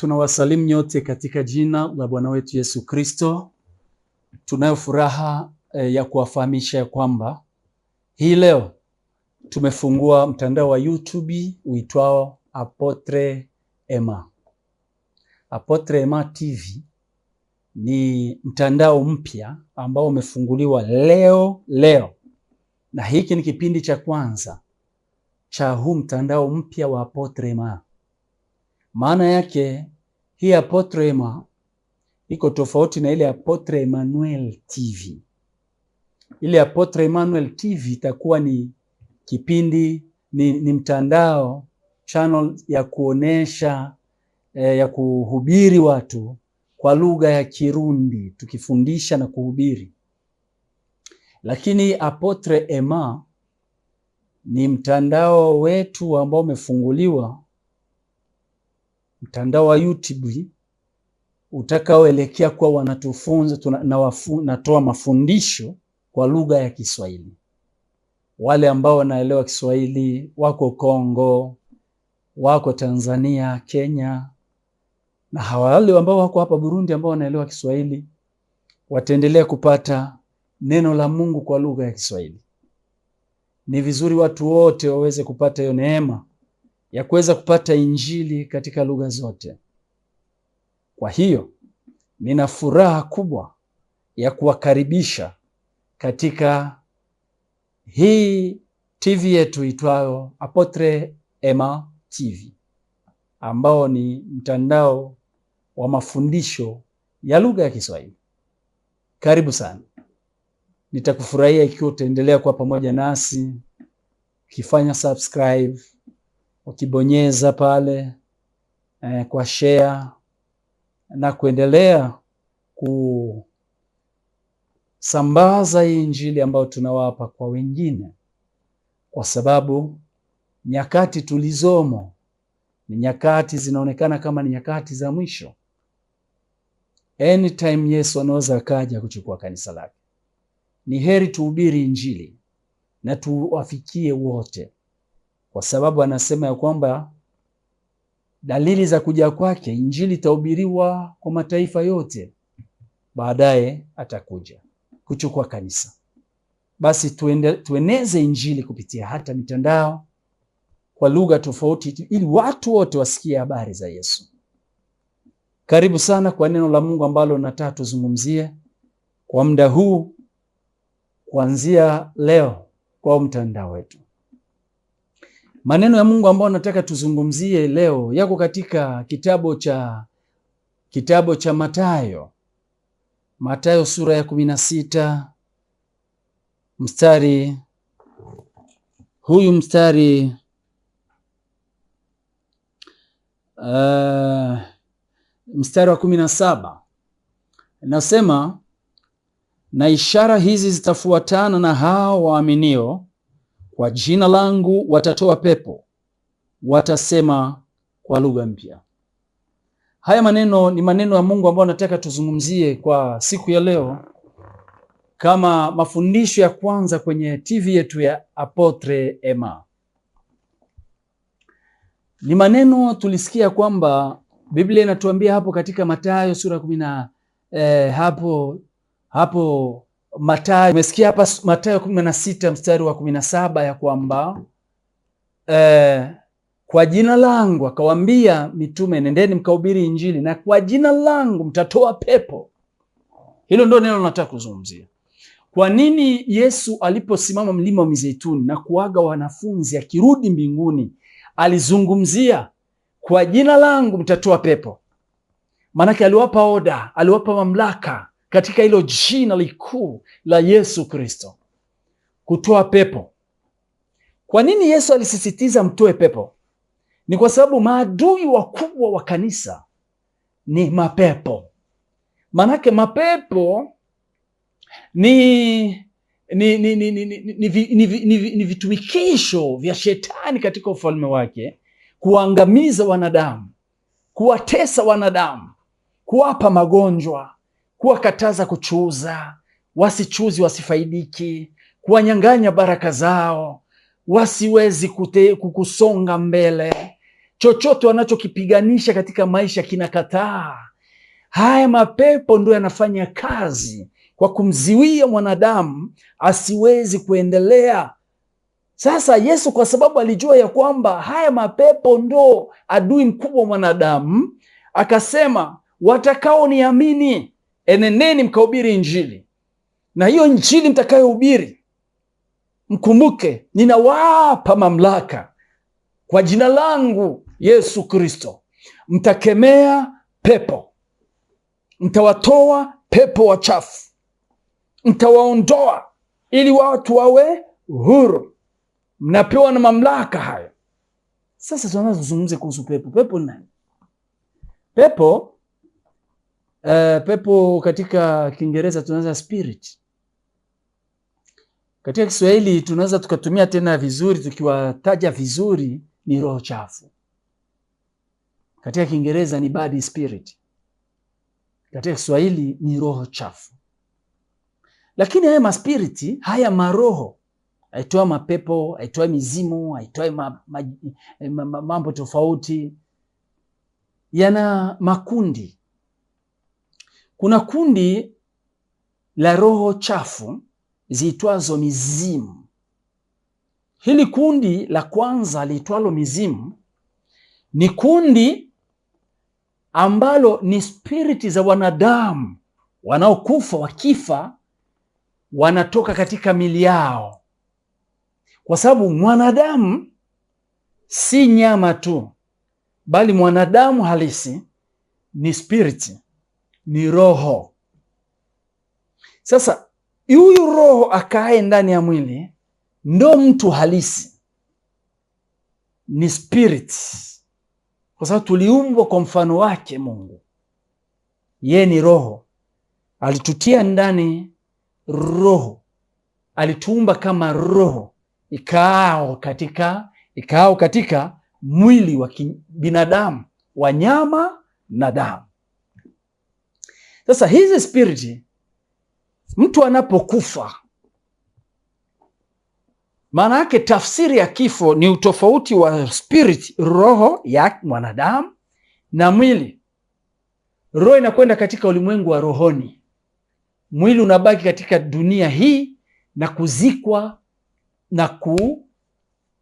Tunawasalimu nyote katika jina la Bwana wetu Yesu Kristo. Tunayo furaha ya kuwafahamisha ya kwamba hii leo tumefungua mtandao wa YouTube uitwao Apotre Emma. Apotre Emma TV ni mtandao mpya ambao umefunguliwa leo. Na hiki ni kipindi cha kwanza cha huu mtandao mpya wa Apotre Emma. Maana yake hii Apotre Emma iko tofauti na ile Apotre Emmanuel TV. Ile Apotre Emmanuel TV itakuwa ni kipindi, ni mtandao, channel ya kuonesha ya kuhubiri watu kwa lugha ya Kirundi, tukifundisha na kuhubiri. Lakini Apotre Emma ni mtandao wetu ambao umefunguliwa, mtandao wa YouTube utakaoelekea kwa wanatufunza natoa mafundisho kwa lugha ya Kiswahili. Wale ambao wanaelewa Kiswahili wako Kongo, wako Tanzania, Kenya, na wale ambao wako hapa Burundi ambao wanaelewa Kiswahili wataendelea kupata neno la Mungu kwa lugha ya Kiswahili. Ni vizuri watu wote waweze kupata hiyo neema ya kuweza kupata injili katika lugha zote. Kwa hiyo nina furaha kubwa ya kuwakaribisha katika hii TV yetu itwayo Apotre Emma TV, ambao ni mtandao wa mafundisho ya lugha ya Kiswahili. Karibu sana. Nitakufurahia ikiwa utaendelea kuwa pamoja nasi, ukifanya subscribe, ukibonyeza pale kwa share na kuendelea kusambaza hii injili ambayo tunawapa kwa wengine, kwa sababu nyakati tulizomo ni nyakati zinaonekana kama ni nyakati za mwisho. Anytime Yesu anaweza akaja kuchukua kanisa lake. Ni heri tuhubiri injili na tuwafikie wote, kwa sababu anasema ya kwamba dalili za kuja kwake, injili itahubiriwa kwa mataifa yote, baadaye atakuja kuchukua kanisa. Basi tueneze injili kupitia hata mitandao kwa lugha tofauti, ili watu wote wasikie habari za Yesu. Karibu sana kwa neno la Mungu ambalo nataka tuzungumzie kwa muda huu kuanzia leo kwa mtandao wetu. Maneno ya Mungu ambayo nataka tuzungumzie leo yako katika kitabu cha Mathayo sura ya 16 mstari wa 17. Nasema, na ishara hizi zitafuatana na hao waaminio, kwa jina langu watatoa pepo, watasema kwa lugha mpya. Haya maneno ni maneno ya Mungu ambayo nataka tuzungumzie kwa siku ya leo kama mafundisho ya kwanza kwenye TV yetu ya Apotre Emma. Ni maneno tulisikia kwamba Biblia inatuambia hapo katika Mathayo sura 10 hapo Mathayo, umesikia hapa Mathayo 16 mstari wa 17 ya kwamba kwa jina langu, akawaambia mitume, nendeni mkahubiri injili, na kwa jina langu mtatoa pepo. Hilo ndio neno nataka kuzungumzia. Kwa nini Yesu aliposimama mlima wa Mizeituni na kuaga wanafunzi akirudi mbinguni alizungumzia kwa jina langu mtatoa pepo? Maanake aliwapa oda, aliwapa mamlaka katika hilo jina likuu la Yesu Kristo kutoa pepo. Kwa nini Yesu alisisitiza mtoe pepo? Ni kwa sababu maadui wakubwa wa kanisa ni mapepo. Maanake mapepo ni vitumikisho vya shetani katika ufalme wake, kuangamiza wanadamu, kuwatesa wanadamu, kuwapa magonjwa, kuwakataza kuchuza, wasichuzi wasifaidiki, kuwanyang'anya baraka zao, wasiwezi kukusonga mbele. chochote wanachokipiganisha katika maisha kinakataa. Haya mapepo ndio yanafanya kazi kwa kumziwia mwanadamu asiwezi kuendelea. Sasa Yesu, kwa sababu alijua ya kwamba haya mapepo ndo adui mkubwa wa mwanadamu, akasema watakaoniamini, enendeni mkahubiri Injili, na hiyo Injili mtakayohubiri, mkumbuke ninawapa mamlaka kwa jina langu Yesu Kristo, mtakemea pepo, mtawatoa pepo wachafu, mtawaondoa ili watu wawe huru. Mnapewa na mamlaka hayo. Sasa tunazungumza kuhusu pepo. Pepo ni nani? Pepo katika Kiingereza tunaweza spirit. Katika Kiswahili tunaweza tukatumia tena vizuri, tukiwataja vizuri ni roho chafu. Katika Kiingereza ni bad spirit. Katika Kiswahili ni roho chafu. Lakini haya maspiriti, haya maroho, aitoa mapepo, aitoa mizimu, aitoa mambo tofauti, yana makundi. Kuna kundi la roho chafu ziitwazo mizimu. Hili kundi la kwanza liitwalo mizimu ni kundi ambalo ni spiriti za wanadamu wanaokufa, wakifa wanatoka katika mili yao, kwa sababu mwanadamu si nyama tu, bali mwanadamu halisi ni spiriti, ni roho. Sasa huyu roho akae ndani ya mwili ndo mtu halisi, ni spirit, kwa sababu tuliumbwa kwa mfano wake Mungu. Yeye ni roho, alitutia ndani roho, alituumba kama roho ikaao katika mwili wa binadamu, wa nyama na damu. Sasa hizi spiriti, mtu anapokufa, maana yake tafsiri ya kifo ni utofauti wa spirit, roho ya mwanadamu, na mwili. Roho inakwenda katika ulimwengu wa rohoni, mwili unabaki katika dunia hii na kuzikwa na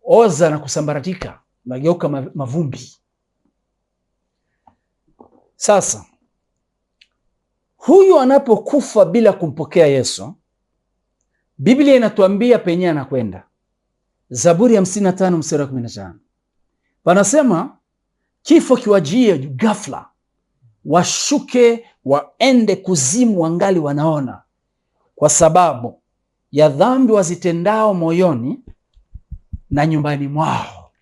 kuoza na kusambaratika, nageuka mavumbi. Sasa huyu anapokufa bila kumpokea Yesu, Biblia inatuambia penye anakwenda. Zaburi ya 55 mstari wa 15 panasema, kifo kiwajie ghafla, washuke waende kuzimu wangali wanaona, kwa sababu ya dhambi wazitendao moyoni na nyumbani mwao.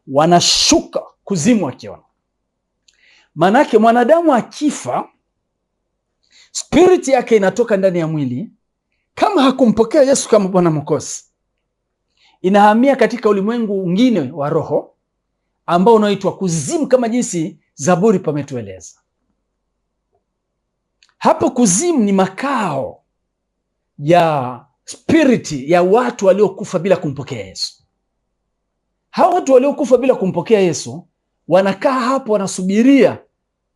Wanashuka kuzimu wakiona. Manake mwanadamu akifa, spiriti yake inatoka ndani ya mwili, kama hakumpokea Yesu kama Bwana Mwokozi, inahamia katika ulimwengu mwingine wa roho ambao unaitwa kuzimu, kama jinsi Zaburi pametueleza. Hapo kuzimu ni makao ya spiriti ya watu waliokufa bila kumpokea Yesu. Hao watu waliokufa bila kumpokea Yesu wanakaa hapo, wanasubiria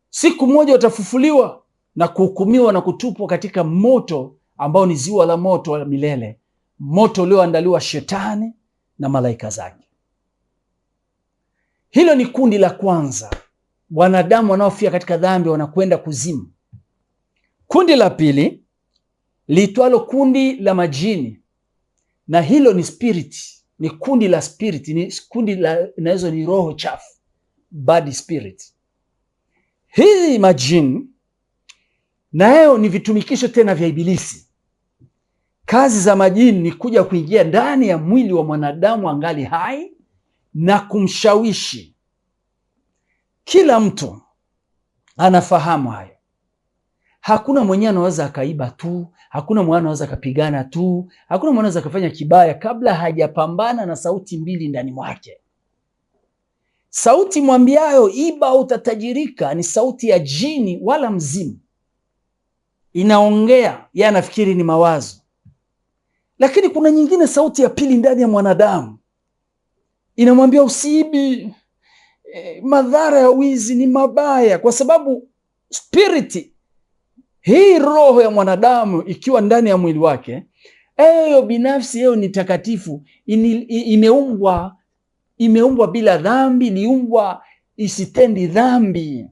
siku moja watafufuliwa na kuhukumiwa na kutupwa katika moto ambao ni ziwa la moto wa milele, moto ulioandaliwa Shetani na malaika zake. Hilo ni kundi la kwanza, wanadamu wanaofia katika dhambi wanakwenda kuzimu. Kundi la pili liitwalo kundi la majini, na hilo ni spirit, ni kundi la spirit, ni kundi la inazo ni roho chafu, bad spirit. Hii majini nayo ni vitumikisho tena vya Ibilisi. Kazi za majini ni kuja kuingia ndani ya mwili wa mwanadamu angali hai na kumshawishi. Kila mtu anafahamu hayo. Hakuna mwenye anaweza akaiba tu, hakuna mwenye anaweza akapigana tu, hakuna mwenye anaweza akafanya kibaya kabla hajapambana na sauti mbili ndani mwake. Sauti mwambiayo iba au utatajirika ni sauti ya jini wala mzimu. Inaongea, yeye anafikiri ni mawazo. Lakini kuna nyingine, sauti ya pili ndani ya mwanadamu inamwambia usiibi, madhara ya wizi ni mabaya, kwa sababu spiriti hii, roho ya mwanadamu ikiwa ndani ya mwili wake, eyo binafsi yeo ni takatifu, imeumbwa bila dhambi, iliumbwa isitendi dhambi.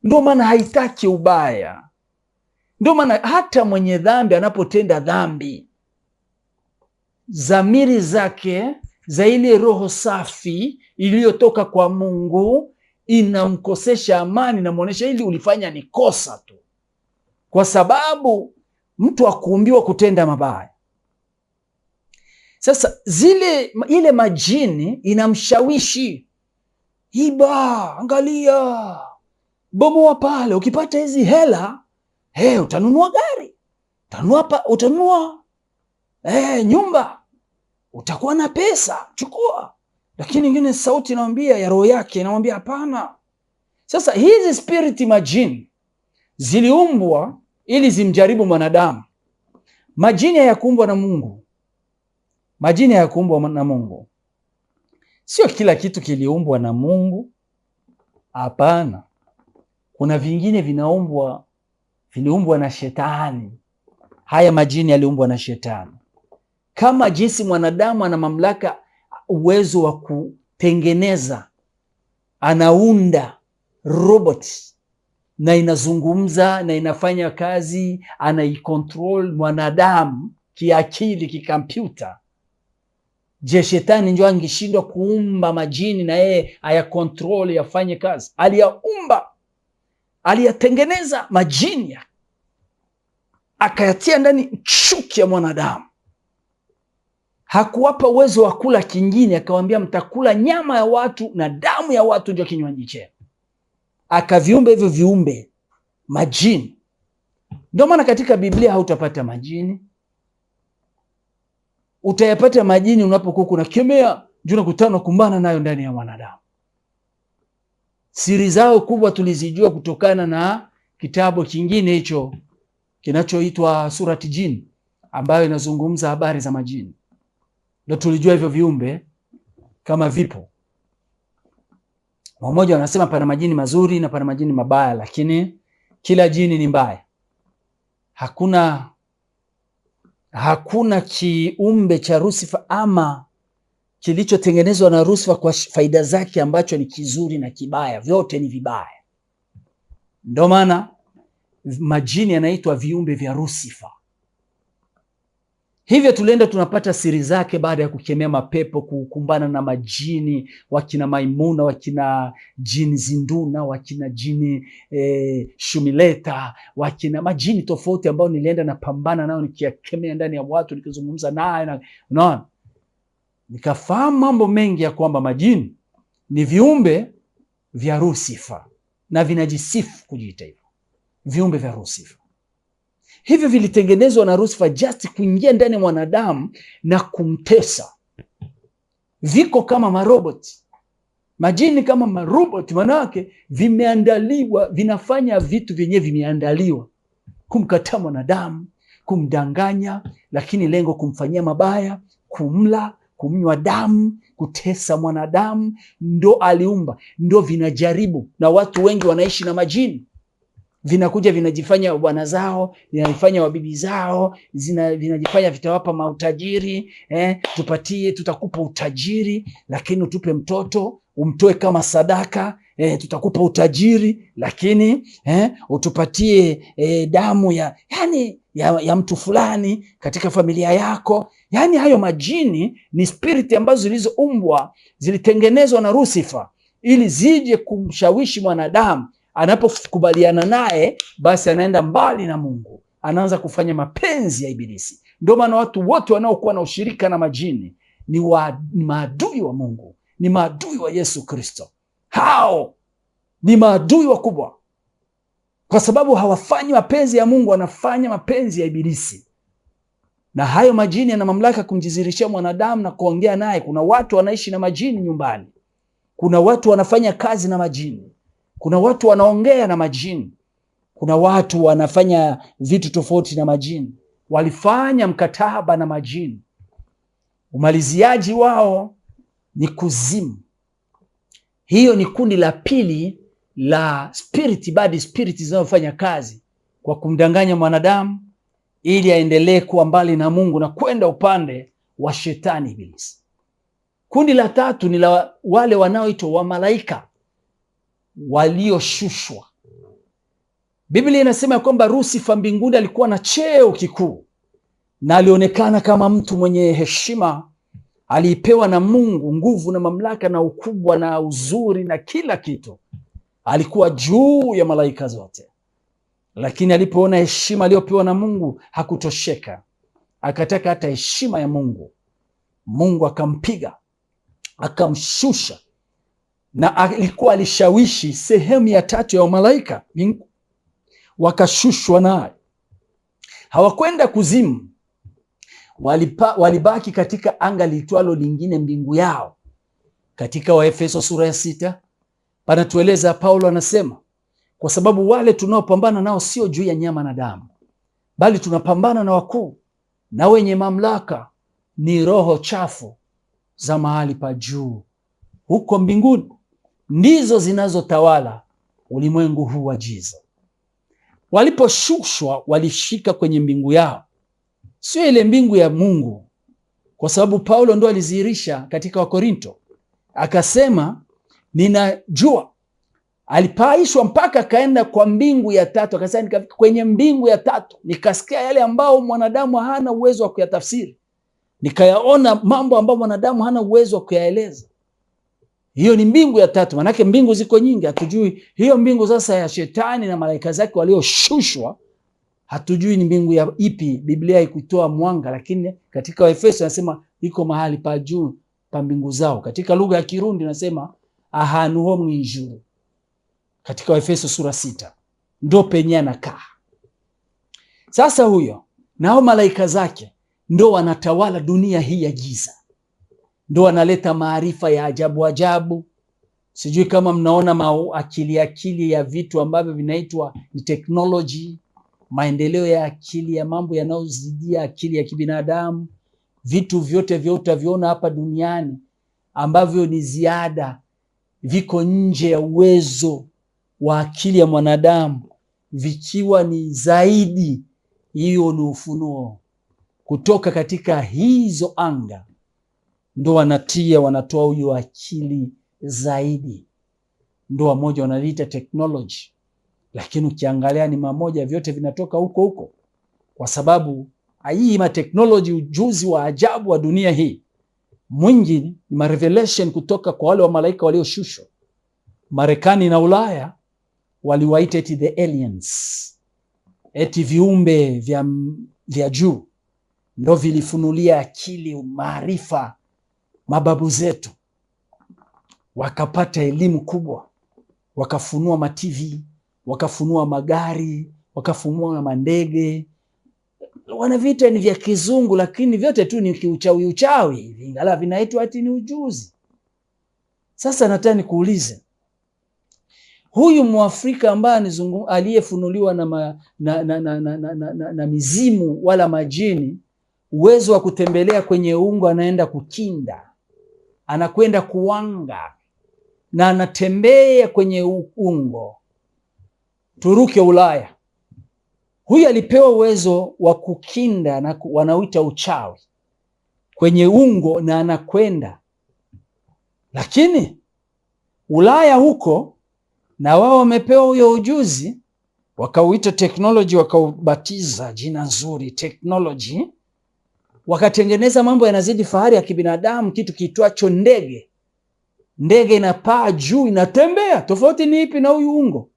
Ndio maana haitaki ubaya. Ndio maana hata mwenye dhambi anapotenda dhambi, dhamiri zake za ile roho safi iliyotoka kwa Mungu inamkosesha amani, inamwonyesha ili ulifanya ni kosa tu, kwa sababu mtu hakuumbiwa kutenda mabaya. Sasa ile majini inamshawishi, iba, angalia, bomoa pale, ukipata hizi hela utanunua gari, utanunua nyumba, utakuwa na pesa, chukua. Lakini ingine sauti inamwambia, ya roho yake inamwambia hapana. Sasa hizi spiriti majini ziliumbwa ili zimjaribu mwanadamu. Majini hayakuumbwa na Mungu. Majini hayakuumbwa na Mungu. Sio kila kitu kiliumbwa na Mungu. Hapana. Kuna vingine viliumbwa na shetani. Haya majini yaliumbwa na shetani. Kama jinsi mwanadamu ana mamlaka, uwezo wa kutengeneza, anaunda robot na inazungumza na inafanya kazi, anaikontrol mwanadamu kiakili, kikompyuta. Je, shetani ndio angeshindwa kuumba majini na yeye ayakontrol, yafanye kazi? Aliyaumba, aliyatengeneza majini, akayatia ndani chuki ya mwanadamu. Hakuwapa uwezo wa kula kingine, akawaambia mtakula nyama ya watu na damu ya watu ndio kinywaji chenu. Akaviumba hivyo viumbe majini. Ndio maana katika Biblia hautapata majini. Utayapata majini unapokuwa unakemea, ndio unakutana kumbana nayo ndani ya mwanadamu. Siri zao kubwa tulizijua kutokana na kitabu kingine hicho kinachoitwa Surati Jin, ambayo inazungumza habari za majini. Ndio tulijua hivyo viumbe kama vipo. Mmoja wanasema pana majini mazuri na pana majini mabaya, lakini kila jini ni mbaya. Hakuna kiumbe cha Lucifer ama kilichotengenezwa na Lucifer kwa faida zake ambacho ni kizuri na kibaya. Vyote ni vibaya. Ndio maana majini yanaitwa viumbe vya Lucifer. Hivyo tulienda tunapata siri zake baada ya kukemea mapepo, kukumbana na majini, wakina Maimuna, wakina jini Zinduna, wakina jini Shumileta, wakina majini tofauti ambao nilienda napambana nao, nikikemea ndani ya watu, nikizungumza naye, unaona, nikafahamu mambo mengi ya kwamba majini ni viumbe vya Lucifer na vinajisifu kujiita hivyo, viumbe vya Lucifer. Hivyo vilitengenezwa na Lucifer just kuingia ndani ya mwanadamu na kumtesa. Viko kama maroboti. Majini kama maroboti, manake vimeandaliwa, vinafanya vitu vyenye vimeandaliwa. Kumkataa mwanadamu, kumdanganya, lakini lengo kumfanyia mabaya, kumla, kumnywa damu, kutesa mwanadamu. Ndo aliumba, ndo vinajaribu. Na watu wengi wanaishi na majini. Vinakuja vinajifanya bwana zao, vinajifanya wabibi zao, vinajifanya vitawapa mautajiri, tupatie, tutakupa utajiri, lakini utupe mtoto, umtoe kama sadaka, tutakupa utajiri, lakini utupatie damu ya mtu fulani katika familia yako. Yani hayo majini ni spiriti ambazo zilizoumbwa, zilitengenezwa na Lucifer ili zije kumshawishi mwanadamu. Anapokubaliana naye, basi anaenda mbali na Mungu, anaanza kufanya mapenzi ya Ibilisi. Ndio maana watu wote wanaokuwa na ushirika na majini ni maadui wa Mungu, ni maadui wa Yesu Kristo. Hao ni maadui wakubwa, kwa sababu hawafanyi mapenzi ya Mungu, wanafanya mapenzi ya Ibilisi. Na hayo majini yana mamlaka kumjizirishia mwanadamu na kuongea naye. Kuna watu wanaishi na majini nyumbani, kuna watu wanafanya kazi na majini, kuna watu wanaongea na majini, kuna watu wanafanya vitu tofauti na majini. Walifanya mkataba na majini, umaliziaji wao ni kuzimu. Hiyo ni kundi la pili la spirit, bad spirit zinazofanya kazi kwa kumdanganya mwanadamu ili aendelee kuwa mbali na Mungu na kwenda upande wa shetani ibilisi. Kundi la tatu ni la wale wanaoitwa wa malaika walioshushwa. Biblia inasema kwamba Lucifer mbinguni alikuwa na cheo kikuu na alionekana kama mtu mwenye heshima. Alipewa na Mungu nguvu na mamlaka na ukubwa na uzuri na kila kitu. Alikuwa juu ya malaika zote. Lakini alipoona heshima aliyopewa na Mungu hakutosheka. Akataka hata heshima ya Mungu. Mungu akampiga, akamshusha, na alikuwa alishawishi sehemu ya tatu ya malaika wakashushwa naye. Hawakwenda kuzimu, walibaki katika anga liitwalo lingine, mbingu yao. Katika Waefeso sura ya 6 panatueleza, Paulo anasema, kwa sababu wale tunaopambana nao sio juu ya nyama na damu, bali tunapambana na wakuu na wenye mamlaka, ni roho chafu za mahali pa juu huko mbinguni, ndizo zinazotawala ulimwengu huu wa giza. Waliposhushwa walishika kwenye mbingu yao, sio ile mbingu ya Mungu, kwa sababu Paulo ndo alizihirisha katika Wakorinto, akasema ninajua. Alipaishwa mpaka akaenda kwa mbingu ya tatu, akasema nikafika kwenye mbingu ya tatu, nikasikia yale ambao mwanadamu hana uwezo wa kuyatafsiri, nikayaona mambo ambayo mwanadamu hana uwezo wa kuyaeleza. Hiyo ni mbingu ya tatu. Manake mbingu ziko nyingi, hatujui hiyo mbingu sasa ya shetani na malaika zake walioshushwa, hatujui ni mbingu ya ipi. Biblia haikutoa mwanga, lakini katika Waefeso anasema iko mahali pa juu pa mbingu zao. Katika lugha ya Kirundi anasema ahantu ho mwijuru. Katika Waefeso sura 6 ndo penye anakaa. Sasa huyo nao malaika zake ndo wanatawala dunia hii ya giza, ndo wanaleta maarifa ya ajabu ajabu. Sijui kama mnaona akili ya vitu ambavyo vinaitwa ni technology, maendeleo ya akili ya mambo yanayozidia akili ya kibinadamu. Vitu vyote utaviona hapa duniani ambavyo ni ziada, viko nje ya uwezo wa akili ya mwanadamu, vikiwa ni zaidi. Hiyo ni ufunuo kutoka katika hizo anga, ndo wanatoa huyo akili zaidi, ndo wamoja wanaliita technology. Lakini ukiangalia ni mamoja, vyote vinatoka huko huko, kwa sababu hii technology, ujuzi wa ajabu wa dunia hii mwingi ni revelation kutoka kwa wale wa malaika walioshushwa. Marekani na Ulaya waliwaita eti the aliens, eti viumbe vya juu, ndo vilifunulia akili, maarifa mababu zetu, wakapata elimu kubwa, wakafunua ma-TV, wakafunua magari, wakafunua mandege. Wanavita ni vya kizungu, lakini vyote tu ni uchawi, ingala vinaitwa ati ni ujuzi. Sasa nataka nikuulize, huyu Mwafrika ambaye aliyefunuliwa na mizimu wala majini, uwezo wa kutembelea kwenye ungo, anaenda kukinda, anakwenda kuwanga na anatembea kwenye ungo, turuke Ulaya. Huyu alipewa uwezo wa kukinda na wanauita uchawi kwenye ungo na anakwenda. Lakini Ulaya huko na wao wamepewa huyo ujuzi, wakauita technology, wakaubatiza jina nzuri technology, wakatengeneza mambo yanazidi fahari ya kibinadamu, kitu kiitwacho ndege. Ndege inapaa juu, inatembea. Tofauti ni ipi na huyu ungo?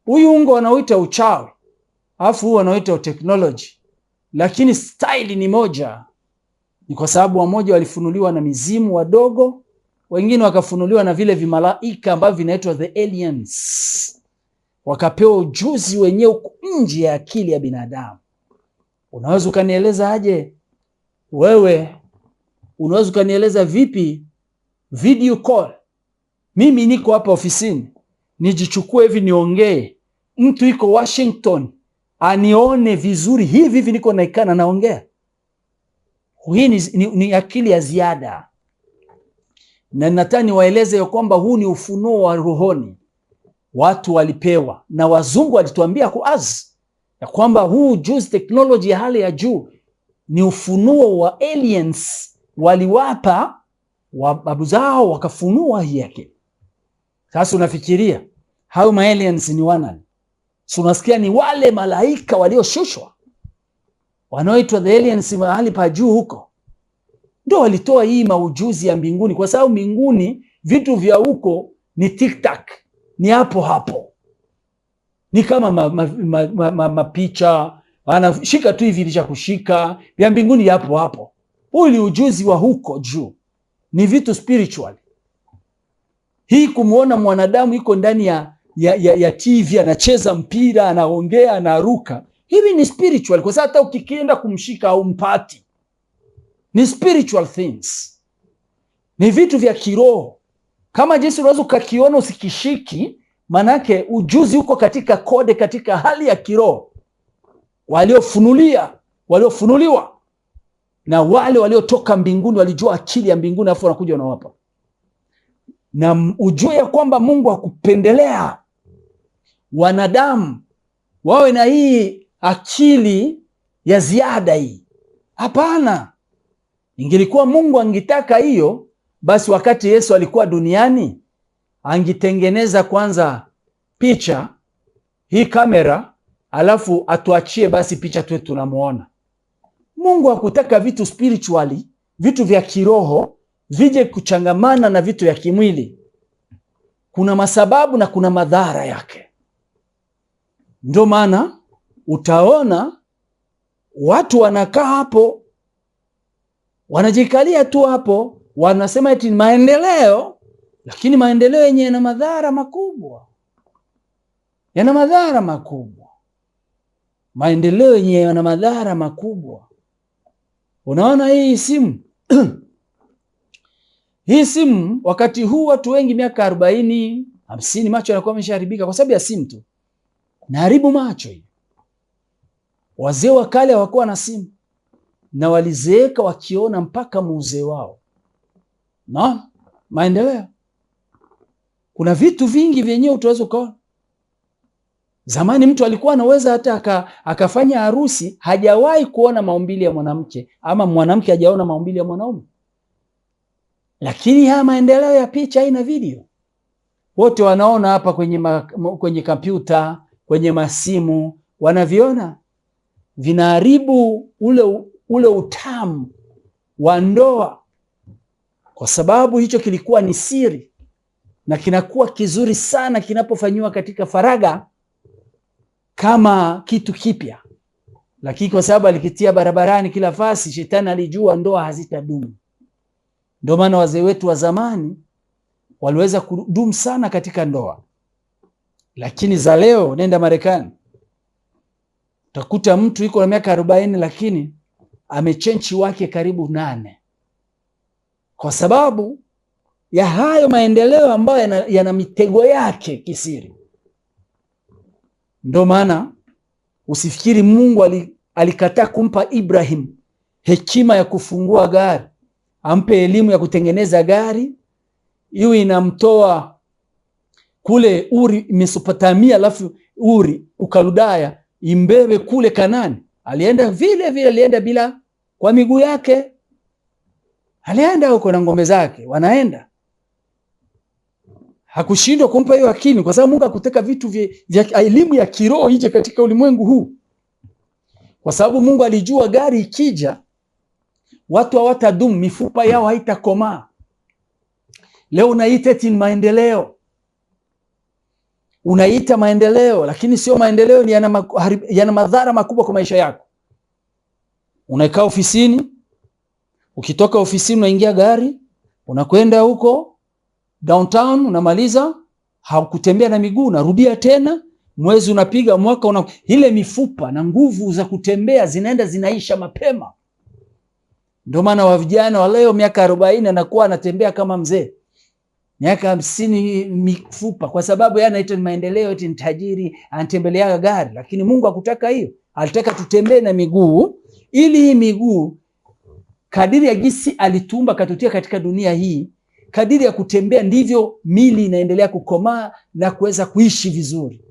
Huyu ungo wanauita uchawi, alafu huyu wanaoita technology, lakini style ni moja. Ni kwa sababu wamoja walifunuliwa na mizimu wadogo, wengine wakafunuliwa na vile vimalaika ambavyo vinaitwa the aliens, wakapewa ujuzi wenyewe nje ya akili ya binadamu. Unaweza ukanieleza aje wewe? Unaweza ukanieleza vipi video call? Mimi niko hapa ofisini, nijichukue hivi niongee, mtu iko Washington anione vizuri hivi niko naikana naongea. Hii ni akili ya ziada. na nataka niwaeleze ya kwamba huu ni ufunuo wa rohoni watu walipewa, na wazungu walituambia kuazi ya kwamba huu ujuzi, teknoloji ya hali ya juu ni ufunuo wa aliens, waliwapa babu zao wakafunua hii yake. Sasa unafikiria hao ma aliens ni wanani? So unasikia ni wale malaika walioshushwa wanaoitwa the aliens mahali pa juu huko, ndio walitoa hii maujuzi ya mbinguni, kwa sababu mbinguni vitu vya huko ni tiktak, ni hapo hapo, ni kama mapicha anashika tu hivi lisha kushika, vya mbinguni hapo hapo. Huu ni ujuzi wa huko juu, ni vitu spiritual. Hii kumuona mwanadamu iko ndani ya TV anacheza mpira, anaongea, anaruka, hivi ni spiritual, kwa sababu hata ukikienda kumshika au mpati, ni spiritual things, ni vitu vya kiroho. Kama jinsi unaweza ukakiona usikishiki, manake ujuzi uko katika kode, katika hali ya kiroho, waliofunuliwa na wale waliotoka mbinguni, walijua akili ya mbinguni, afu wanakuja wanawapa. Na ujue ya kwamba Mungu hakupendelea wanadamu wawe na hii akili ya ziada hii. Hapana. Ingelikuwa Mungu angitaka hiyo, basi wakati Yesu alikuwa duniani angitengeneza kwanza picha hii kamera, alafu atuachie basi picha tuwe tunamuona. Mungu hakutaka vitu spiritually, vitu vya kiroho vije kuchangamana na vitu vya kimwili. Kuna masababu na kuna madhara yake. Ndio maana utaona watu wanakaa hapo, wanajikalia tu hapo, wanasema eti maendeleo, lakini maendeleo yenye yana madhara makubwa. Yana madhara makubwa. Maendeleo yenye yana madhara makubwa. Unaona hii simu? Hii simu wakati huu watu wengi miaka 40, 50 macho yanakuwa yameshaharibika kwa sababu ya simu tu. Naharibu macho hii. Wazee wa kale hawakuwa na simu na walizeeka wakiona mpaka muuzee wao. Na maendeleo. Kuna vitu vingi vyenyewe utaweza kuona. Zamani mtu alikuwa anaweza hata akafanya harusi, hajawahi kuona maumbile ya mwanamke, ama mwanamke hajaona maumbile ya mwanaume. Lakini haya maendeleo ya picha ina video, wote wanaona hapa kwenye kompyuta, kwenye masimu, wanaviona. Vinaharibu ule utamu wa ndoa, kwa sababu hicho kilikuwa ni siri, na kinakuwa kizuri sana kinapofanywa katika faraga kama kitu kipya. Lakini kwa sababu alikitia barabarani kila fasi, shetani alijua ndoa hazitadumu. Ndio maana wazee wetu wa zamani waliweza kudumu sana katika ndoa. Lakini za leo, nenda Marekani, utakuta mtu yuko na miaka 40 lakini amechenchi wake karibu 8, kwa sababu ya hayo maendeleo ambayo yana mitego yake kisiri. Ndio maana usifikiri Mungu alikataa kumpa Ibrahim hekima ya kufungua gari, ampe elimu ya kutengeneza gari, iwe inamtoa kule Uri Mesopotamia, alafu Uri Ukaludaya imbebe kule Kanani. Alienda vile alienda bila kwa miguu yake, alienda huko na ngombe zake wanaenda. Hakushindwa kumpa hiyo akili, kwa sababu Mungu hakutaka vitu vya elimu ya kiroho ije katika ulimwengu huu, kwa sababu Mungu alijua gari ikija watu hawatadumu, mifupa yao haitakomaa. Leo unaita eti maendeleo, unaita maendeleo, lakini sio maendeleo, ni yana madhara makubwa kwa maisha yako. Unakaa ofisini, ukitoka ofisini unaingia gari, unakwenda huko downtown, unamaliza, haukutembea na miguu, unarudia tena, mwezi unapiga, mwaka ile mifupa na nguvu za kutembea zinaisha mapema. Ndio maana wa vijana wa leo miaka 40 anakuwa anatembea kama mzee. Miaka 50 mifupa, kwa sababu yeye anaitwa ni maendeleo, eti ni tajiri, anatembelea gari. Lakini Mungu hakutaka hiyo. Alitaka tutembee na miguu, ili hii miguu kadiri ya jinsi alitumba katutia katika dunia hii kadiri ya kutembea ndivyo mili inaendelea kukomaa na kuweza kuishi vizuri.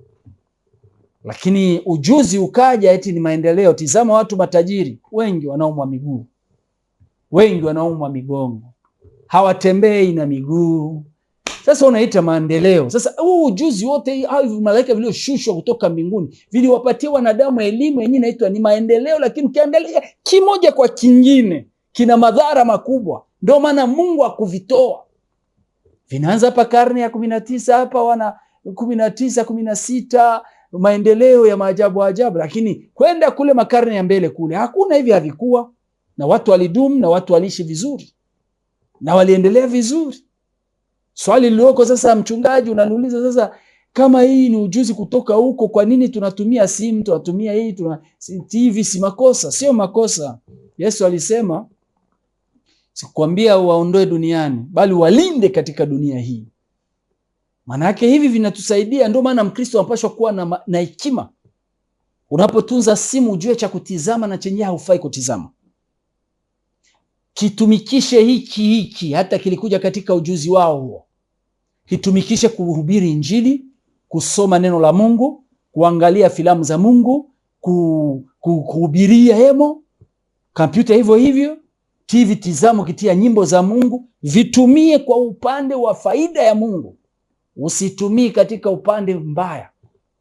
Lakini ujuzi ukaja eti ni maendeleo. Tizama watu matajiri wengi wanaumwa miguu, wengi wanaumwa migongo, hawatembei na miguu. Sasa unaita maendeleo. Sasa huu ujuzi wote hao malaika vilioshushwa kutoka mbinguni viliwapatia wanadamu elimu yenyewe inaitwa ni maendeleo, lakini ukiangalia kimoja kwa kingine kina madhara makubwa. Ndio maana Mungu akuvitoa. Vinaanza hapa karne ya 19 hapa wana 19 16 maendeleo ya maajabu ajabu, lakini kwenda kule makarne ya mbele kule hakuna hivi, havikuwa. Na watu walidumu na watu waliishi vizuri na waliendelea vizuri. Swali liloko sasa, mchungaji, unaniuliza sasa, kama hii ni ujuzi kutoka huko, kwa nini tunatumia simu, tunatumia hii, tuna TV? Si makosa? Sio makosa. Yesu alisema, sikwambia waondoe duniani, bali walinde katika dunia hii. Maana yake hivi vinatusaidia. Ndio maana Mkristo anapaswa kuwa na hekima. Unapotunza simu, ujue cha kutizama na chenye haufai kutizama. Kitumikishe hiki hata kilikuja katika ujuzi wao huo. Kitumikishe kuhubiri Injili, kusoma neno la Mungu, kuangalia filamu za Mungu, kuhubiria hemo, kompyuta hivyo hivyo, TV tizamo kitia nyimbo za Mungu. Vitumie kwa upande wa faida ya Mungu. Usitumie katika upande mbaya.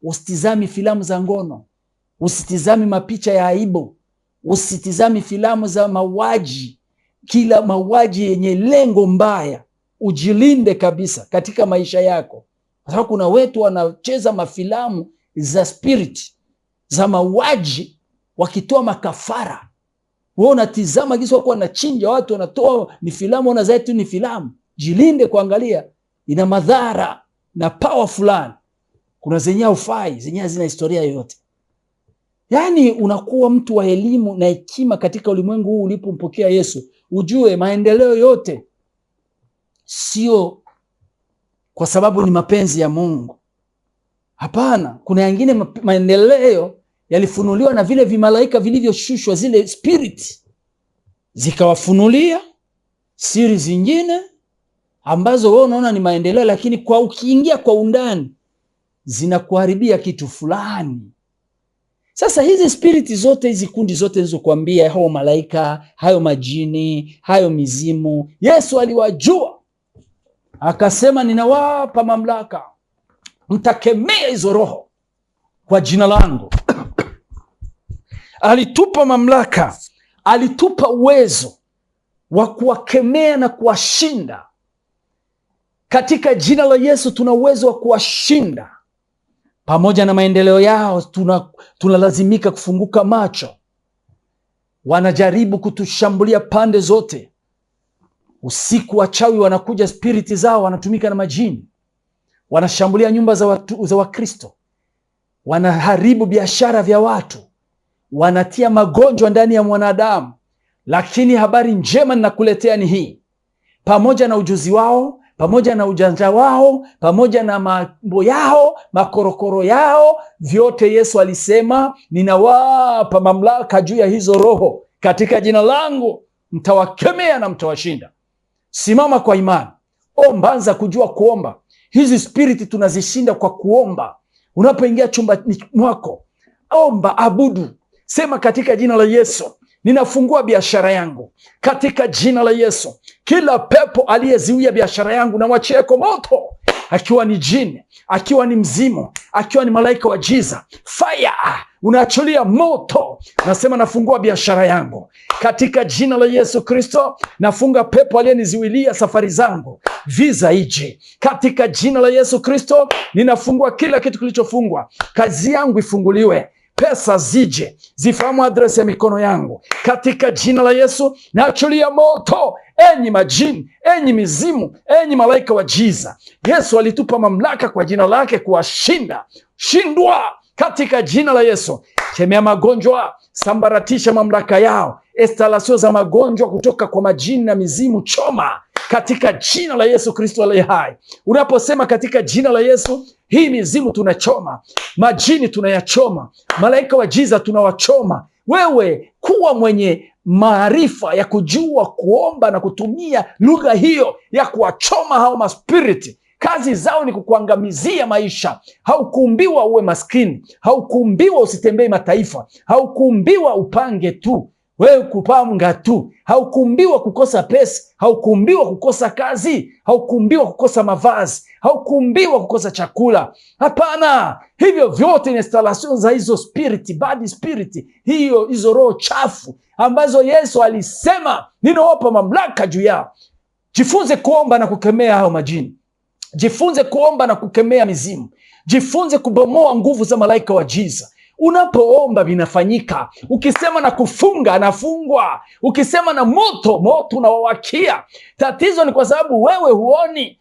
Usitizami filamu za ngono, usitizami mapicha ya aibu, usitizami filamu za mauaji, kila mauaji yenye lengo mbaya. Ujilinde kabisa katika maisha yako, kwa sababu kuna wetu wanacheza mafilamu za spirit za mauaji wakitoa makafara. Wewe unatizama kisa wako wanachinja watu, wanatoa ni filamu, una zaidi ni filamu. Jilinde kuangalia, ina madhara na power fulani. Kuna zenye ufai, zenye hazina historia yoyote. Yaani unakuwa mtu wa elimu na hekima katika ulimwengu huu ulipompokea Yesu. Ujue maendeleo yote sio kwa sababu ni mapenzi ya Mungu. Hapana, kuna yengine maendeleo yalifunuliwa na vile vimalaika vilivyoshushwa, zile spirit zikawafunulia siri zingine ambazo wewe unaona ni maendeleo, lakini kwa ukiingia kwa undani zinakuharibia kitu fulani. Sasa hizi spiriti zote, hizi kundi zote nilizokuambia, hao malaika, hayo majini, hayo mizimu, Yesu aliwajua. Akasema, ninawapa mamlaka, mtakemea hizo roho kwa jina langu. Alitupa mamlaka, alitupa uwezo wa kuwakemea na kuwashinda. Katika jina la Yesu tuna uwezo wa kuwashinda. Pamoja na maendeleo yao tunalazimika kufunguka macho. Wanajaribu kutushambulia pande zote. Usiku wachawi wanakuja, spiriti zao wanatumika na majini. Wanashambulia nyumba za Wakristo. Wanaharibu biashara vya watu. Wanatia magonjwa ndani ya mwanadamu. Lakini habari njema ninakuletea ni hii. Pamoja na ujuzi wao, pamoja na ujanja wao, pamoja na mambo yao, makorokoro yao, vyote Yesu alisema, ninawapa mamlaka juu ya hizo roho. Katika jina langu mtawakemea na mtawashinda. Simama kwa imani. Omba, anza kujua kuomba. Hizi spiriti tunazishinda kwa kuomba. Unapoingia chumbani mwako, omba, abudu. Sema, katika jina la Yesu ninafungua biashara yangu. Katika jina la Yesu, kila pepo aliyeziwia biashara yangu na wachie kwa moto. Akiwa ni jini, akiwa ni mzimu, akiwa ni malaika wa giza, fire, unaachilia moto. Nasema, nafungua biashara yangu katika jina la Yesu Kristo. Nafunga pepo aliyeniziwilia safari zangu, visa ije katika jina la Yesu Kristo. Ninafungua kila kitu kilichofungwa. Kazi yangu ifunguliwe, pesa zije, zifahamu adresi ya mikono yangu katika jina la Yesu. Naachilia moto, enyi majini, enyi mizimu, enyi malaika wa giza. Yesu alitupa mamlaka kwa jina lake kuwashinda. Shindwa katika jina la Yesu. Kemea magonjwa, sambaratisha mamlaka yao. Estalasio za magonjwa kutoka kwa majini na mizimu, choma katika jina la Yesu Kristo aliye hai. Unaposema katika jina la Yesu, hii mizimu tunachoma, majini tunayachoma, malaika wa giza tunawachoma. wewe kuwa mwenye maarifa ya kujua kuomba na kutumia lugha hiyo ya kuwachoma hao maspiriti. Kazi zao ni kukuangamizia maisha. Haukuumbiwa uwe maskini, haukuumbiwa usitembei mataifa, haukuumbiwa upange tu, wewe kupanga tu, haukuumbiwa kukosa pesa, haukuumbiwa kukosa kazi, haukuumbiwa kukosa mavazi, haukuumbiwa kukosa chakula. Hapana, hivyo vyote ni installation za hizo spirit, bad spirit, hizo roho chafu ambazo Yesu alisema ninawapa mamlaka juu yao. Jifunze kuomba na kukemea hao majini. Jifunze kuomba na kukemea mizimu. Jifunze kubomoa nguvu za malaika wa giza. Unapoomba vinafanyika. Ukisema na kufunga, anafungwa. Ukisema na moto, moto unawawakia. Tatizo ni kwa sababu wewe huoni.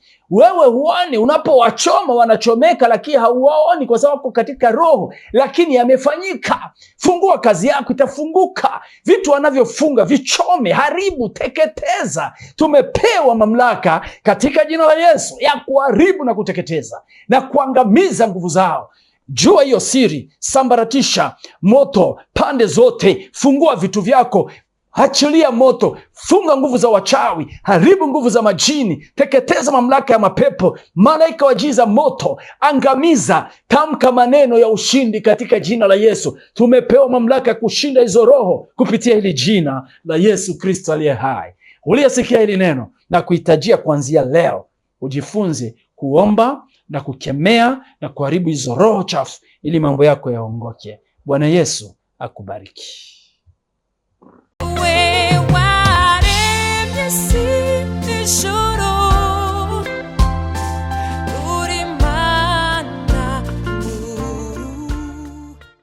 Unapowachoma wanachomeka, lakini hauwaoni kwa sababu uko katika roho, lakini yamefanyika. Fungua kazi yako, itafunguka. Vitu wanavyofunga vichome, haribu, teketeza. Tumepewa mamlaka katika jina la Yesu ya kuharibu na kuteketeza na kuangamiza nguvu zao. Jua hiyo siri, sambaratisha moto pande zote, fungua vitu vyako, achilia moto, funga nguvu za wachawi, haribu nguvu za majini, teketeza mamlaka ya mapepo, malaika wa giza, moto, angamiza. Tamka maneno ya ushindi katika jina la Yesu. Tumepewa mamlaka ya kushinda hizo roho kupitia hili jina la Yesu Kristo aliye hai. Uliyesikia hili neno na kuhitajia kuanzia leo ujifunze kuomba na kukemea na kuharibu hizo roho chafu ili mambo yako yaongoke. Bwana Yesu akubariki. We want it to see,